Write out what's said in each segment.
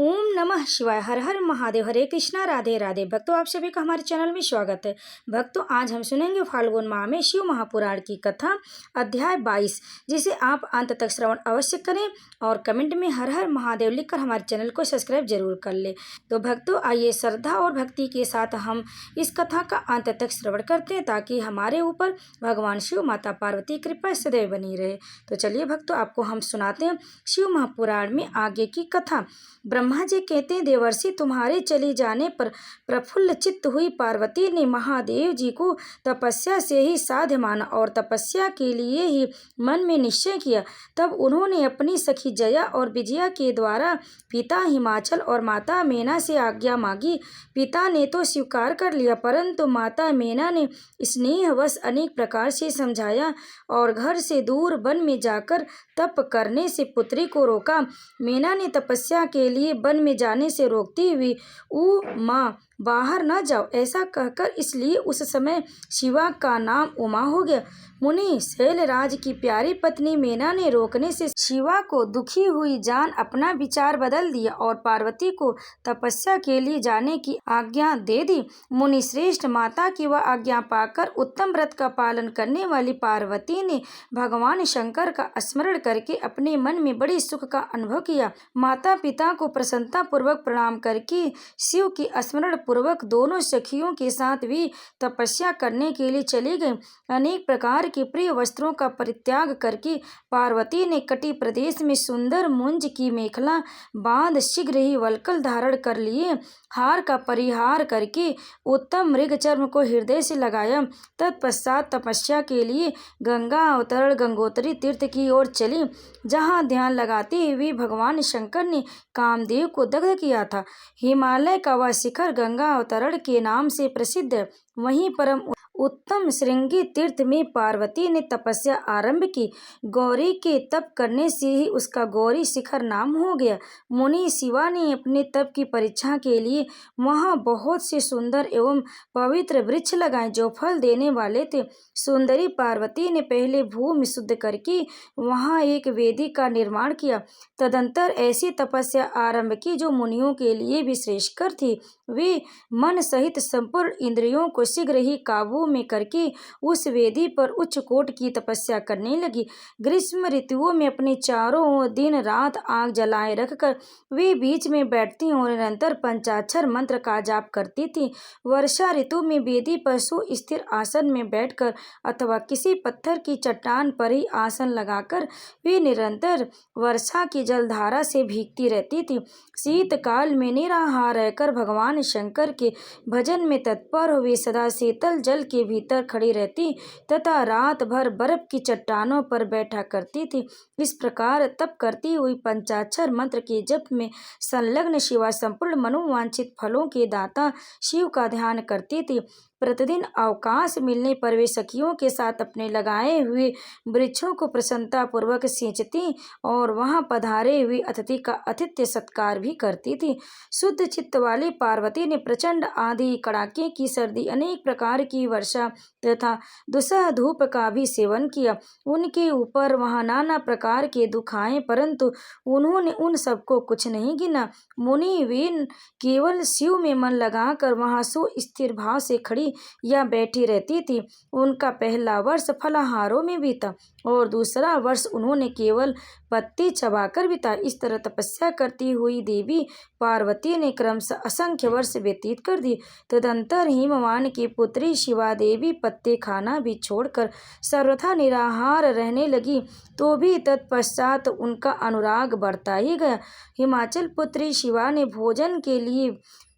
ओम नमः शिवाय। हर हर महादेव। हरे कृष्णा, राधे राधे। भक्तों, आप सभी का हमारे चैनल में स्वागत है। भक्तों, आज हम सुनेंगे फाल्गुन माह में शिव महापुराण की कथा अध्याय 22, जिसे आप अंत तक श्रवण अवश्य करें और कमेंट में हर हर महादेव लिखकर हमारे चैनल को सब्सक्राइब जरूर कर ले। तो भक्तों, आइए श्रद्धा और भक्ति के साथ हम इस कथा का अंत तक श्रवण करते हैं, ताकि हमारे ऊपर भगवान शिव, माता पार्वती की कृपा सदैव बनी रहे। तो चलिए भक्तों, आपको हम सुनाते हैं शिव महापुराण में आगे की कथा। ब्रह्मा जी कहते हैं, देवर्षि, तुम्हारे चले जाने पर प्रफुल्ल चित्त हुई पार्वती ने महादेव जी को तपस्या से ही साध्य माना और तपस्या के लिए ही मन में निश्चय किया। तब उन्होंने अपनी सखी जया और विजया के द्वारा पिता हिमाचल और माता मेना से आज्ञा मांगी। पिता ने तो स्वीकार कर लिया, परंतु माता मेना ने स्नेहवश अनेक प्रकार से समझाया और घर से दूर वन में जाकर तप करने से पुत्री को रोका। मेना ने तपस्या के लिए वन में जाने से रोकती हुई, "ऊ माँ, बाहर न जाओ" ऐसा कहकर, इसलिए उस समय शिवा का नाम उमा हो गया। मुनि शैलराज की प्यारी पत्नी मेना ने रोकने से शिवा को दुखी हुई जान अपना विचार बदल दिया और पार्वती को तपस्या के लिए जाने की आज्ञा दे दी। मुनि श्रेष्ठ माता की वह आज्ञा पाकर उत्तम व्रत का पालन करने वाली पार्वती ने भगवान शंकर का स्मरण करके अपने मन में बड़े सुख का अनुभव किया। माता पिता को प्रसन्नता पूर्वक प्रणाम करके शिव की स्मरण पूर्वक दोनों सखियों के साथ भी तपस्या करने के लिए चली गई। अनेक प्रकार के प्रिय वस्त्रों का परित्याग करके पार्वती ने कटी प्रदेश में सुंदर मुंज की मेखला बांध शीघ्र ही वल्कल धारण कर लिए। हार का परिहार करके उत्तम मृग चर्म को हृदय से लगाया। तत्पश्चात तपस्या के लिए गंगा अवतरण गंगोत्री तीर्थ की ओर चली, जहाँ ध्यान लगाते हुए भगवान शंकर ने कामदेव को दग्ध किया था। हिमालय का वह शिखर गंगा अवतरण के नाम से प्रसिद्ध है। वहीं परम उत्तम श्रृंगी तीर्थ में पार्वती ने तपस्या आरंभ की। गौरी के तप करने से ही उसका गौरी शिखर नाम हो गया। मुनि शिवा ने अपने तप की परीक्षा के लिए वहाँ बहुत से सुंदर एवं पवित्र वृक्ष लगाए, जो फल देने वाले थे। सुंदरी पार्वती ने पहले भूमि शुद्ध करके वहाँ एक वेदी का निर्माण किया। तदंतर ऐसी तपस्या आरंभ की जो मुनियों के लिए भी श्रेष्ठकर थी। वे मन सहित संपूर्ण इंद्रियों को शीघ्र ही काबू में करके उस वेदी पर उच्च कोट की तपस्या करने लगी। ग्रीष्म ऋतुओं में अपने चारों ओर दिन रात आग जलाए रखकर वे बीच में बैठती और निरंतर पंचाक्षर मंत्र का जाप करती थी। वर्षा ऋतु में वेदी पर सुस्थिर आसन में बैठकर अथवा किसी पत्थर की चट्टान पर ही आसन लगाकर वे निरंतर वर्षा की जलधारा से भीगती रहती थी। शीतकाल में निराहार रहकर भगवान शंकर के भजन में तत्पर हुए सदा शीतल जल के भीतर खड़ी रहती तथा रात भर बर्फ की चट्टानों पर बैठा करती थी। इस प्रकार तप करती हुई पंचाक्षर मंत्र के जप में संलग्न शिवा संपूर्ण मनोवांछित फलों के दाता शिव का ध्यान करती थी। प्रतिदिन अवकाश मिलने पर वे सखियों के साथ अपने लगाए हुए वृक्षों को प्रसन्नता पूर्वक सींचती और वहां पधारे हुए अतिथि का आतिथ्य सत्कार भी करती थी। शुद्ध चित्त वाली पार्वती ने प्रचंड आंधी, कड़ाके की सर्दी, अनेक प्रकार की वर्षा तथा दुस्सह धूप का भी सेवन किया। उनके ऊपर वहां नाना प्रकार के दुख आए, परंतु उन्होंने उन सबको कुछ नहीं गिना। मुनि वे केवल शिव में मन लगाकर वहां सुस्थिर भाव से खड़ी या बैठी रहती थी। उनका पहला वर्ष फलाहारों में बीता और दूसरा वर्ष उन्होंने केवल पत्ती चबाकर बिताया। इस तरह तपस्या करती हुई देवी पार्वती ने क्रमशः असंख्य वर्ष व्यतीत कर दिए। तदंतर हिमवान की पुत्री शिवा देवी पत्ते खाना भी छोड़कर सर्वथा निराहार रहने लगी, तो भी तत्पश्चात उनका अनुराग बढ़ता ही गया। हिमाचल पुत्री शिवा ने भोजन के लिए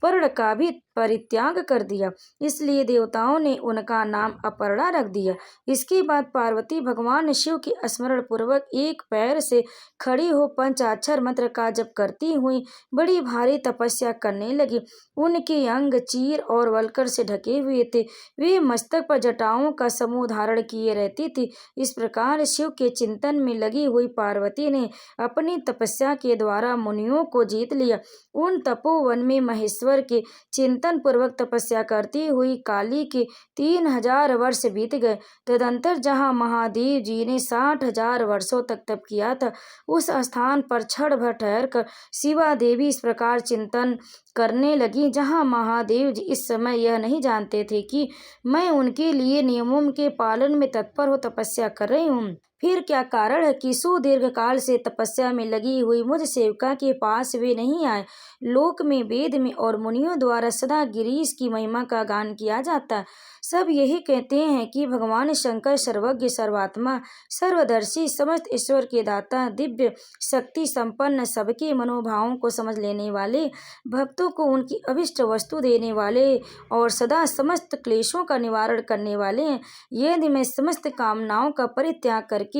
पर्ण का भी परित्याग कर दिया, इसलिए देवताओं ने उनका नाम अपर्णा रख दिया। इसके बाद पार्वती भगवान शिव के स्मरण पूर्वक एक पैर से खड़ी हो पंचाक्षर मंत्र का जप करती हुई बड़ी भारी तपस्या करने लगी। उनके अंग चीर और वल्कर से ढके हुए थे। वे मस्तक पर जटाओं का समूह धारण किए रहती थी। इस प्रकार शिव के चिंतन में लगी हुई पार्वती ने अपनी तपस्या के द्वारा मुनियों को जीत लिया। उन तपोवन में महेश्वर ईश्वर के चिंतन पूर्वक तपस्या करती हुई काली के 3000 वर्ष बीत गए। तदंतर जहाँ महादेव जी ने 60,000 वर्षों तक तप किया था, उस स्थान पर क्षण भर ठहर कर शिवा देवी इस प्रकार चिंतन करने लगी, जहाँ महादेव जी इस समय यह नहीं जानते थे कि मैं उनके लिए नियमों के पालन में तत्पर हो तपस्या कर रही हूँ। फिर क्या कारण है कि सुदीर्घ काल से तपस्या में लगी हुई मुझ सेविका के पास वे नहीं आए। लोक में, वेद में और मुनियों द्वारा सदा गिरीश की महिमा का गान किया जाता है। सब यही कहते हैं कि भगवान शंकर सर्वज्ञ, सर्वात्मा, सर्वदर्शी, समस्त ईश्वर के दाता, दिव्य शक्ति संपन्न, सबके मनोभावों को समझ लेने वाले, भक्तों को उनकी अभिष्ट वस्तु देने वाले और सदा समस्त क्लेशों का निवारण करने वाले हैं। यदि मैं समस्त कामनाओं का परित्याग करके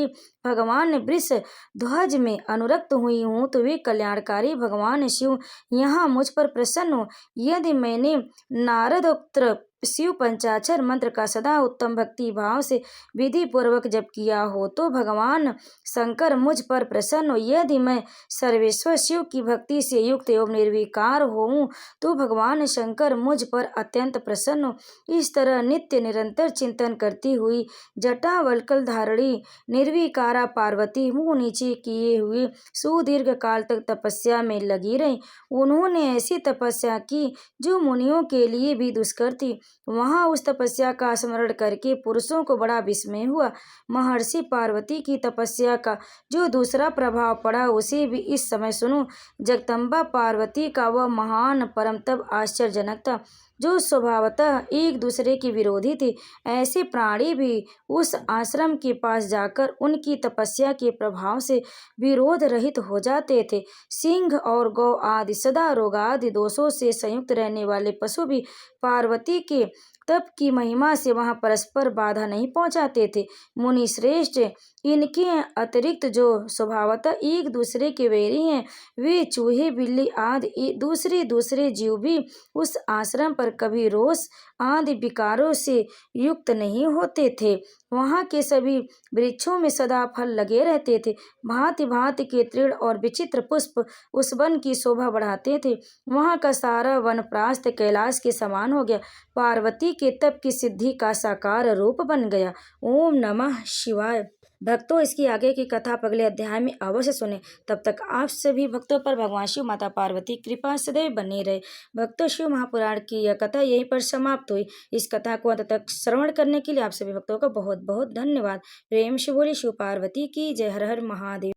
भगवान वृष ध्वज में अनुरक्त हुई हूँ, तो वे कल्याणकारी भगवान शिव यहाँ मुझ पर प्रसन्न हो। यदि मैंने नारदोक्त शिव पंचाक्षर मंत्र का सदा उत्तम भक्ति भाव से विधि पूर्वक जप किया हो, तो भगवान शंकर मुझ पर प्रसन्न हो। यदि मैं सर्वेश्वर शिव की भक्ति से युक्त एवं निर्विकार होऊं, तो भगवान शंकर मुझ पर अत्यंत प्रसन्न हो। इस तरह नित्य निरंतर चिंतन करती हुई जटावल्कल धारणी निर्विकारा पार्वती मुंह नीचे किए हुए सुदीर्घ काल तक तपस्या में लगी रही। उन्होंने ऐसी तपस्या की जो मुनियों के लिए भी दुष्कर थी। वहां उस तपस्या का स्मरण करके पुरुषों को बड़ा विस्मय हुआ। महर्षि पार्वती की तपस्या का जो दूसरा प्रभाव पड़ा, उसे भी इस समय सुनो। जगदम्बा पार्वती का वह महान परम तप आश्चर्यजनक था, जो स्वभावतः एक दूसरे के विरोधी थे। ऐसे प्राणी भी उस आश्रम के पास जाकर उनकी तपस्या के प्रभाव से विरोध रहित हो जाते थे। सिंह और गौ आदि सदा रोगादि दोषों से संयुक्त रहने वाले पशु भी पार्वती के तप की महिमा से वहां परस्पर बाधा नहीं पहुंचाते थे। मुनि श्रेष्ठ, इनके अतिरिक्त जो स्वभावतः एक दूसरे के वैरी हैं, वे चूहे, बिल्ली आदि दूसरे जीव भी उस आश्रम पर कभी रोष आदि विकारों से युक्त नहीं होते थे। वहाँ के सभी वृक्षों में सदा फल लगे रहते थे। भांति भांति के तृण और विचित्र पुष्प उस वन की शोभा बढ़ाते थे। वहाँ का सारा वनप्रास्त कैलाश के समान हो गया। पार्वती के तप की सिद्धि का साकार रूप बन गया। ओम नमः शिवाय। भक्तों, इसकी आगे की कथा आप अगले अध्याय में अवश्य सुने। तब तक आप सभी भक्तों पर भगवान शिव, माता पार्वती कृपा सदैव बनी रहे। भक्तों, शिव महापुराण की यह कथा यहीं पर समाप्त हुई। इस कथा को अंत तक श्रवण करने के लिए आप सभी भक्तों का बहुत बहुत धन्यवाद। प्रेम से बोलिए शिव पार्वती की जय। हर हर महादेव।